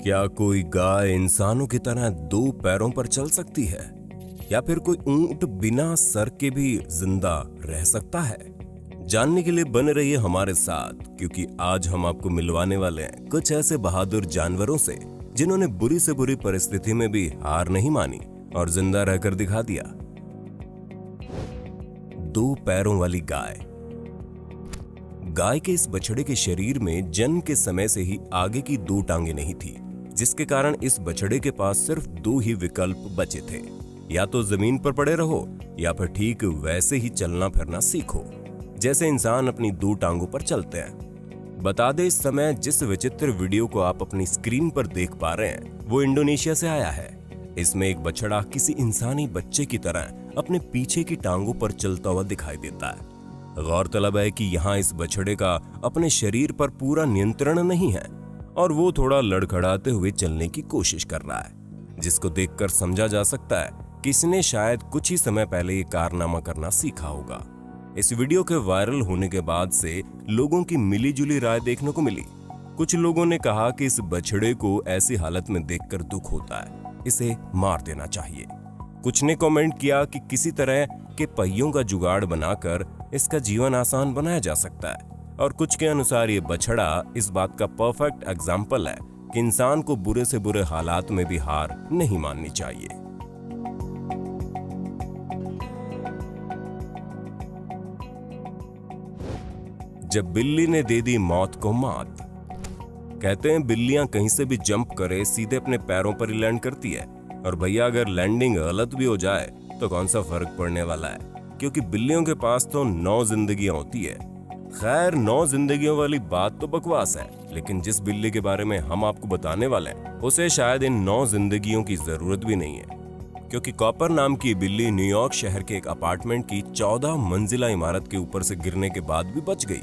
क्या कोई गाय इंसानों की तरह दो पैरों पर चल सकती है? या फिर कोई ऊंट बिना सर के भी जिंदा रह सकता है? जानने के लिए बने रहिए हमारे साथ, क्योंकि आज हम आपको मिलवाने वाले हैं कुछ ऐसे बहादुर जानवरों से जिन्होंने बुरी से बुरी परिस्थिति में भी हार नहीं मानी और जिंदा रहकर दिखा दिया। दो पैरों वाली गाय। गाय के इस बछड़े के शरीर में जन्म के समय से ही आगे की दो टांगे नहीं थी, जिसके कारण इस बछड़े के पास सिर्फ दो ही विकल्प बचे थे, या तो जमीन पर पड़े रहो या फिर ठीक वैसे ही चलना फिरना सीखो जैसे इंसान अपनी दो टांगों पर चलते हैं। बता दे, इस समय जिस विचित्र वीडियो को आप अपनी स्क्रीन पर देख पा रहे हैं वो इंडोनेशिया से आया है। इसमें एक बछड़ा किसी इंसानी बच्चे की तरह अपने पीछे की टांगों पर चलता हुआ दिखाई देता है। गौरतलब है कि यहाँ इस बछड़े का अपने शरीर पर पूरा नियंत्रण नहीं है और वो थोड़ा लड़खड़ाते हुए चलने की कोशिश कर रहा है, जिसको देखकर समझा जा सकता है कि इसने शायद कुछ ही समय पहले ये कारनामा करना सीखा होगा। इस वीडियो के वायरल होने के बाद से लोगों की मिली जुली राय देखने को मिली। कुछ लोगों ने कहा कि इस बछड़े को ऐसी हालत में देखकर दुख होता है, इसे मार देना चाहिए। कुछ ने कमेंट किया कि किसी तरह के पहियों का जुगाड़ बनाकर इसका जीवन आसान बनाया जा सकता है, और कुछ के अनुसार ये बछड़ा इस बात का परफेक्ट एग्जाम्पल है कि इंसान को बुरे से बुरे हालात में भी हार नहीं माननी चाहिए। जब बिल्ली ने दे दी मौत को मात। कहते हैं बिल्लियां कहीं से भी जंप करे सीधे अपने पैरों पर ही लैंड करती है, और भैया अगर लैंडिंग गलत भी हो जाए तो कौन सा फर्क पड़ने वाला है, क्योंकि बिल्लियों के पास तो 9 जिंदगियां होती है। खैर, 9 जिंदगियों वाली बात तो बकवास है, लेकिन जिस बिल्ली के बारे में हम आपको बताने वाले हैं उसे शायद इन 9 जिंदगियों की जरूरत भी नहीं है, क्योंकि कॉपर नाम की बिल्ली न्यूयॉर्क शहर के एक अपार्टमेंट की 14 मंजिला इमारत के ऊपर से गिरने के बाद भी बच गई।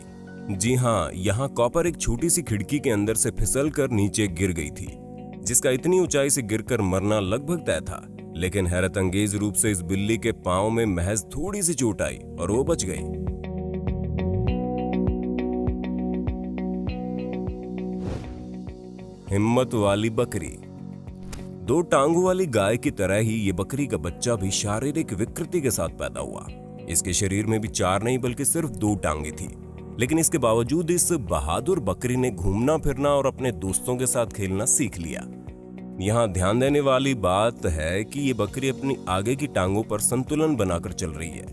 जी हाँ, यहाँ कॉपर एक छोटी सी खिड़की के अंदर से फिसल कर नीचे गिर गई थी, जिसका इतनी ऊंचाई से गिरकर मरना लगभग तय था। लेकिन हैरत अंगेज रूप से इस बिल्ली के पांव में महज थोड़ी सी चोट आई और वो बच गई। हिम्मत वाली बकरी। दो टांगों वाली गाय की तरह ही ये बकरी का बच्चा भी शारीरिक विकृति के साथ पैदा हुआ। इसके शरीर में भी 4 नहीं बल्कि सिर्फ 2 टांगे थी, लेकिन इसके बावजूद इस बहादुर बकरी ने घूमना फिरना और अपने दोस्तों के साथ खेलना सीख लिया। यहाँ ध्यान देने वाली बात है कि ये बकरी अपनी आगे की टांगों पर संतुलन बनाकर चल रही है,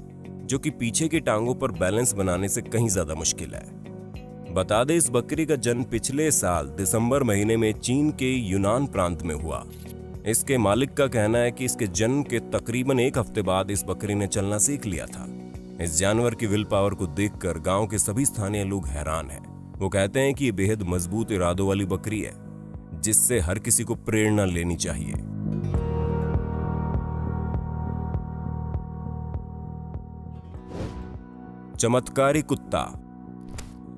जो कि पीछे की टांगों पर बैलेंस बनाने से कहीं ज्यादा मुश्किल है। बता दें, इस बकरी का जन्म पिछले साल दिसंबर महीने में चीन के यूनान प्रांत में हुआ। इसके मालिक का कहना है कि इसके जन्म के तकरीबन 1 हफ्ते बाद इस बकरी ने चलना सीख लिया था। इस जानवर की विल पावर को देखकर गांव के सभी स्थानीय लोग हैरान हैं। वो कहते हैं कि ये बेहद मजबूत इरादों वाली बकरी है, जिससे हर किसी को प्रेरणा लेनी चाहिए। चमत्कारी कुत्ता।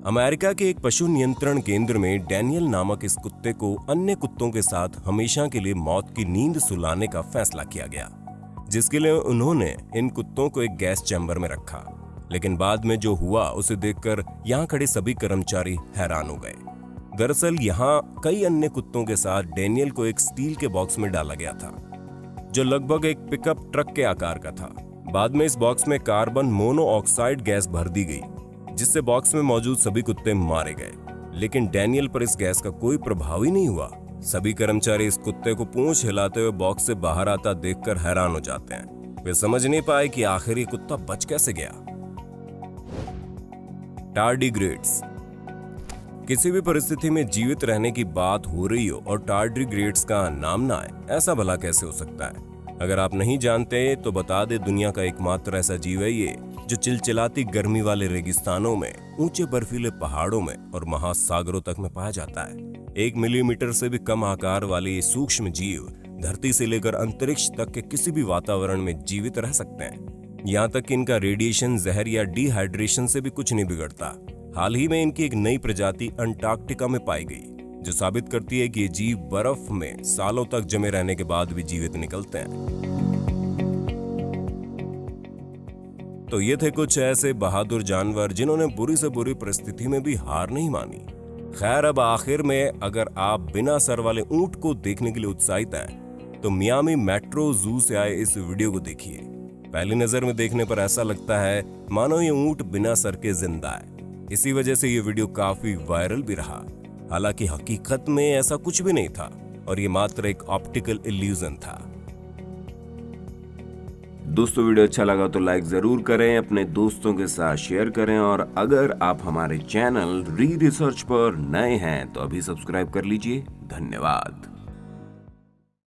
अमेरिका के एक पशु नियंत्रण केंद्र में डैनियल नामक इस कुत्ते को अन्य कुत्तों के साथ हमेशा के लिए मौत की नींद सुलाने का फैसला किया गया, जिसके लिए उन्होंने इन कुत्तों को एक गैस चैम्बर में रखा। लेकिन बाद में जो हुआ उसे देखकर यहाँ खड़े सभी कर्मचारी हैरान हो गए। दरअसल यहाँ कई अन्य कुत्तों के साथ डैनियल को एक स्टील के बॉक्स में डाला गया था, जो लगभग एक पिकअप ट्रक के आकार का था। बाद में इस बॉक्स में कार्बन मोनोऑक्साइड गैस भर दी गई, जिससे बॉक्स में मौजूद सभी कुत्ते मारे गए। लेकिन डैनियल पर इस गैस का कोई प्रभाव ही नहीं हुआ। सभी कर्मचारी इस कुत्ते को पूंछ हिलाते हुए बॉक्स से बाहर आता देखकर हैरान हो जाते हैं। वे समझ नहीं पाए कि आखिर ये कुत्ता बच कैसे गया। टार्डिग्रेड्स। किसी भी परिस्थिति में जीवित रहने की बात हो रही हो और टार्डिग्रेड्स का नाम ना आए, ऐसा भला कैसे हो सकता है? अगर आप नहीं जानते तो बता दे, दुनिया का एकमात्र ऐसा जीव है ये जो चिलचिलाती गर्मी वाले रेगिस्तानों में, ऊंचे बर्फीले पहाड़ों में और महासागरों तक में पाया जाता है। 1 मिलीमीटर से भी कम आकार वाले ये सूक्ष्म जीव धरती से लेकर अंतरिक्ष तक के किसी भी वातावरण में जीवित रह सकते हैं। यहाँ तक कि इनका रेडिएशन, जहर या डिहाइड्रेशन से भी कुछ नहीं बिगड़ता। हाल ही में इनकी एक नई प्रजाति अंटार्कटिका में पाई गई, जो साबित करती है कि ये जीव बर्फ में सालों तक जमे रहने के बाद भी जीवित निकलते हैं। तो ये थे कुछ ऐसे बहादुर जानवर जिन्होंने बुरी से बुरी परिस्थिति में भी हार नहीं मानी। खैर, अब आखिर में अगर आप बिना सर वाले ऊंट को देखने के लिए उत्साहित हैं, तो मियामी मेट्रो जू से आए इस वीडियो को देखिए। पहली नजर में देखने पर ऐसा लगता है मानो ये ऊंट बिना सर के जिंदा है। इसी वजह से ये वीडियो काफी वायरल भी रहा। हालांकि हकीकत में ऐसा कुछ भी नहीं था और ये मात्र एक ऑप्टिकल इल्यूजन था। दोस्तों, वीडियो अच्छा लगा तो लाइक जरूर करें, अपने दोस्तों के साथ शेयर करें और अगर आप हमारे चैनल री रिसर्च पर नए हैं तो अभी सब्सक्राइब कर लीजिए। धन्यवाद।